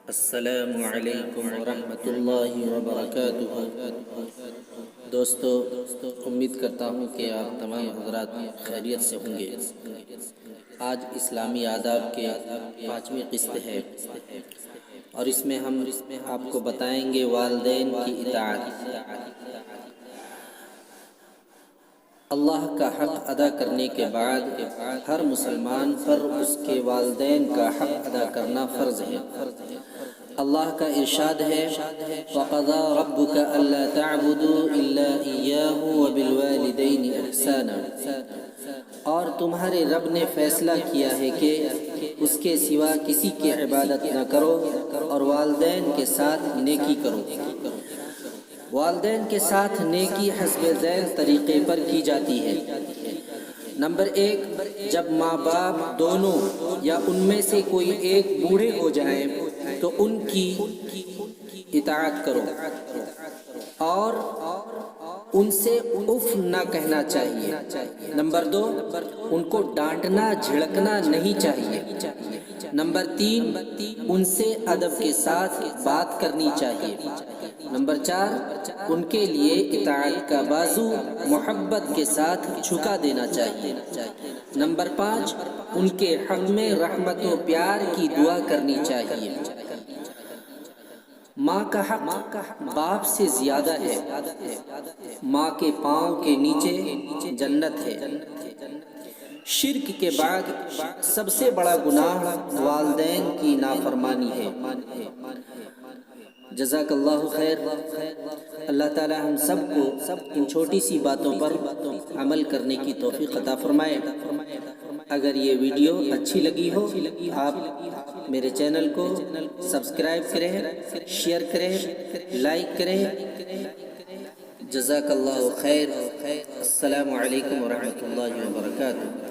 السلام علیکم ورحمۃ اللہ وبرکاتہ۔ دوستو، امید کرتا ہوں کہ آپ تمام حضرات خیریت سے ہوں گے۔ آج اسلامی آداب کے 5ویں قسط ہے اور اس میں ہم آپ کو بتائیں گے والدین کی اطاعت۔ اللہ کا حق ادا کرنے کے بعد ہر مسلمان پر اس کے والدین کا حق ادا کرنا فرض ہے۔ اللہ کا ارشاد ہے وَقَضَىٰ رَبُّكَ أَلَّا تَعْبُدُوا إِلَّا إِيَّاهُ وَبِالْوَالِدَيْنِ إِحْسَانًا، اور تمہارے رب نے فیصلہ کیا ہے کہ اس کے سوا کسی کی عبادت نہ کرو اور والدین کے ساتھ نیکی کرو۔ والدین کے ساتھ نیکی حسب ذیل طریقے پر کی جاتی ہے۔ نمبر 1، جب ماں باپ دونوں یا ان میں سے کوئی ایک بوڑھے ہو جائیں تو ان کی اطاعت کرو اور ان سے اف نہ کہنا چاہیے۔ نمبر 2، ان کو ڈانٹنا جھڑکنا نہیں چاہیے۔ نمبر 3، ان سے ادب کے ساتھ بات کرنی چاہیے۔ نمبر 4، ان کے لیے اطاعت کا بازو محبت کے ساتھ جھکا دینا چاہیے۔ نمبر 5، ان کے حق میں رحمت و پیار کی دعا کرنی چاہیے۔ ماں کا حق باپ سے زیادہ ہے۔ ماں کے پاؤں کے نیچے جنت ہے۔ شرک کے بعد سب سے بڑا گناہ والدین کی نافرمانی ہے۔ جزاک اللہ خیر۔ اللہ تعالی ہم سب کو ان چھوٹی سی باتوں پر عمل کرنے کی توفیق عطا فرمائے۔ اگر یہ ویڈیو اچھی لگی ہو آپ میرے چینل کو سبسکرائب کریں، شیئر کریں، لائک کریں۔ جزاک اللہ خیر۔ السلام علیکم ورحمۃ اللہ وبرکاتہ۔